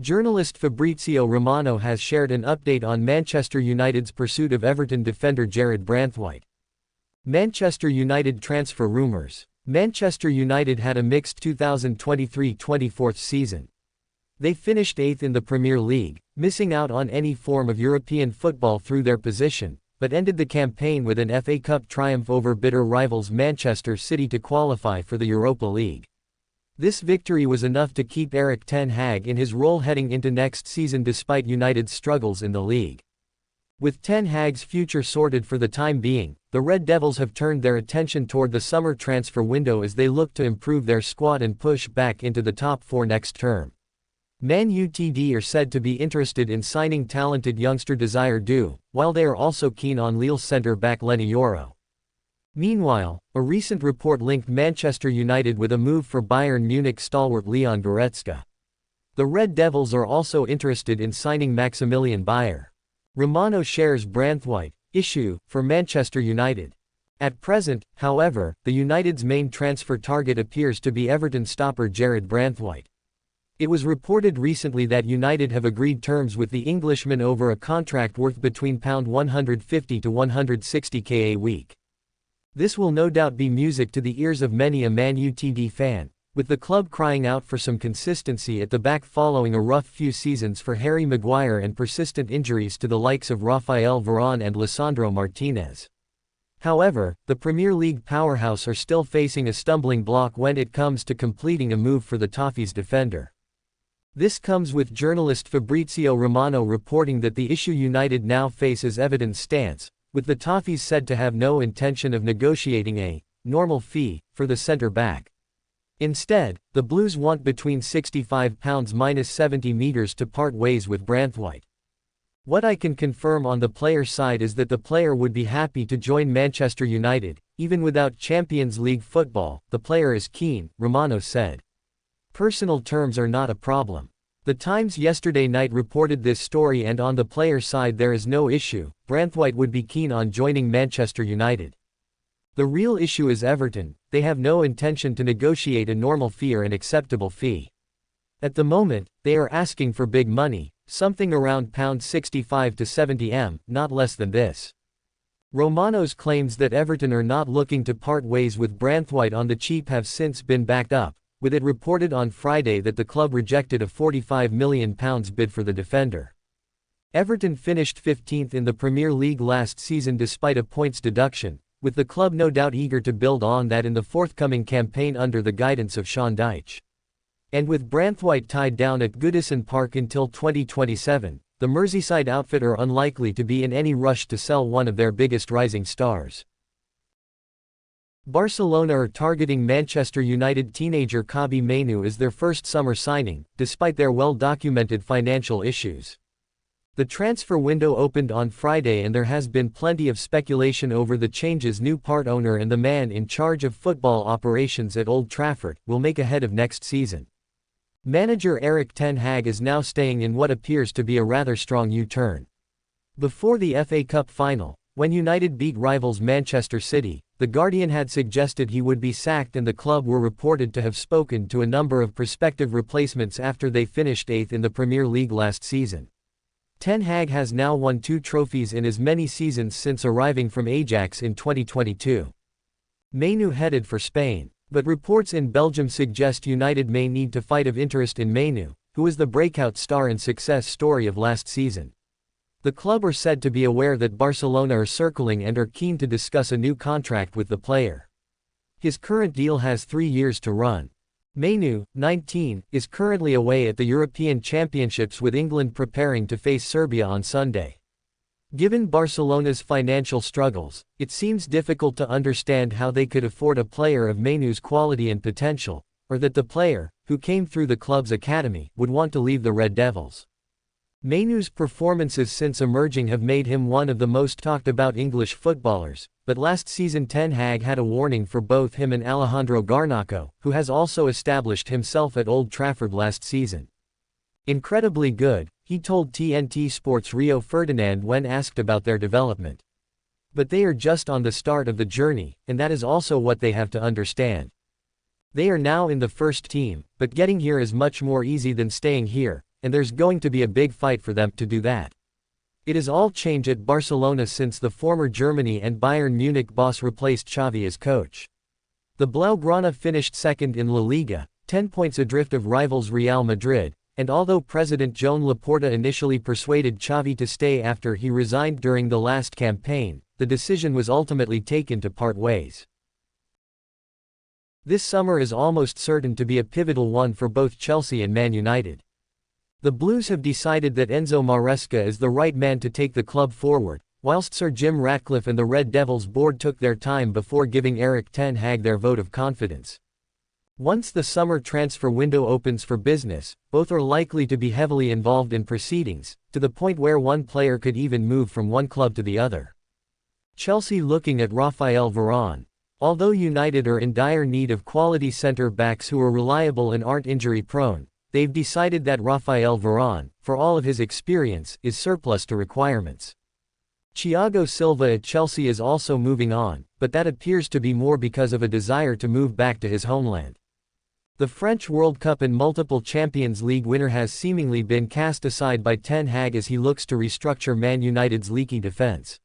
Journalist Fabrizio Romano has shared an update on Manchester United's pursuit of Everton defender Jarrad Branthwaite. Manchester United transfer rumours. Manchester United had a mixed 2023-24 season. They finished 8th in the Premier League, missing out on any form of European football through their position, but ended the campaign with an FA Cup triumph over bitter rivals Manchester City to qualify for the Europa League. This victory was enough to keep Erik ten Hag in his role heading into next season despite United's struggles in the league. With Ten Hag's future sorted for the time being, the Red Devils have turned their attention toward the summer transfer window as they look to improve their squad and push back into the top 4 next term. Man Utd are said to be interested in signing talented youngster Desire Du, while they are also keen on Lille centre-back Leny Yoro. Meanwhile, a recent report linked Manchester United with a move for Bayern Munich stalwart Leon Goretzka. The Red Devils are also interested in signing Maximilian Bayer. Romano shares Branthwaite issue for Manchester United. At present, however, the United's main transfer target appears to be Everton stopper Jarrad Branthwaite. It was reported recently that United have agreed terms with the Englishman over a contract worth between £150 to £160k a week. This will no doubt be music to the ears of many a Man Utd fan, with the club crying out for some consistency at the back following a rough few seasons for Harry Maguire and persistent injuries to the likes of Raphael Varane and Lisandro Martinez. However, the Premier League powerhouse are still facing a stumbling block when it comes to completing a move for the Toffees defender. This comes with journalist Fabrizio Romano reporting that the issue United now face is Everton's stance, with the Toffees said to have no intention of negotiating a normal fee for the centre-back. Instead, the Blues want between £65 minus 70 meters to part ways with Branthwaite. What I can confirm on the player's side is that the player would be happy to join Manchester United, even without Champions League football. The player is keen, Romano said. Personal terms are not a problem. The Times yesterday night reported this story, and on the player's side there is no issue. Branthwaite would be keen on joining Manchester United. The real issue is Everton. They have no intention to negotiate a normal fee or an acceptable fee. At the moment, they are asking for big money, something around £65 to 70m, not less than this. Romano's claims that Everton are not looking to part ways with Branthwaite on the cheap have since been backed up, with it reported on Friday that the club rejected a £45 million bid for the defender. Everton finished 15th in the Premier League last season despite a points deduction, with the club no doubt eager to build on that in the forthcoming campaign under the guidance of Sean Dyche. And with Branthwaite tied down at Goodison Park until 2027, the Merseyside outfit are unlikely to be in any rush to sell one of their biggest rising stars. Barcelona are targeting Manchester United teenager Kobbie Mainoo as their first summer signing, despite their well-documented financial issues. The transfer window opened on Friday and there has been plenty of speculation over the changes new part owner and the man in charge of football operations at Old Trafford will make ahead of next season. Manager Erik ten Hag is now staying in what appears to be a rather strong U-turn. Before the FA Cup final, when United beat rivals Manchester City, The Guardian had suggested he would be sacked, and the club were reported to have spoken to a number of prospective replacements after they finished 8th in the Premier League last season. Ten Hag has now won 2 trophies in as many seasons since arriving from Ajax in 2022. Mainoo headed for Spain, but reports in Belgium suggest United may need to fight of interest in Mainoo, who was the breakout star and success story of last season. The club are said to be aware that Barcelona are circling and are keen to discuss a new contract with the player. His current deal has 3 years to run. Mainoo, 19, is currently away at the European Championships with England preparing to face Serbia on Sunday. Given Barcelona's financial struggles, it seems difficult to understand how they could afford a player of Mainoo's quality and potential, or that the player, who came through the club's academy, would want to leave the Red Devils. Mainoo's performances since emerging have made him one of the most talked about English footballers, but last season Ten Hag had a warning for both him and Alejandro Garnacho, who has also established himself at Old Trafford last season. Incredibly good, he told TNT Sports' Rio Ferdinand when asked about their development. But they are just on the start of the journey, and that is also what they have to understand. They are now in the first team, but getting here is much more easy than staying here, and there's going to be a big fight for them to do that. It is all change at Barcelona since the former Germany and Bayern Munich boss replaced Xavi as coach. The Blaugrana finished second in La Liga, 10 points adrift of rivals Real Madrid, and although President Joan Laporta initially persuaded Xavi to stay after he resigned during the last campaign, the decision was ultimately taken to part ways. This summer is almost certain to be a pivotal one for both Chelsea and Man United. The Blues have decided that Enzo Maresca is the right man to take the club forward, whilst Sir Jim Ratcliffe and the Red Devils board took their time before giving Erik ten Hag their vote of confidence. Once the summer transfer window opens for business, both are likely to be heavily involved in proceedings, to the point where one player could even move from one club to the other. Chelsea looking at Raphael Varane. Although United are in dire need of quality centre-backs who are reliable and aren't injury-prone, they've decided that Raphael Varane, for all of his experience, is surplus to requirements. Thiago Silva at Chelsea is also moving on, but that appears to be more because of a desire to move back to his homeland. The French World Cup and multiple Champions League winner has seemingly been cast aside by Ten Hag as he looks to restructure Man United's leaky defense.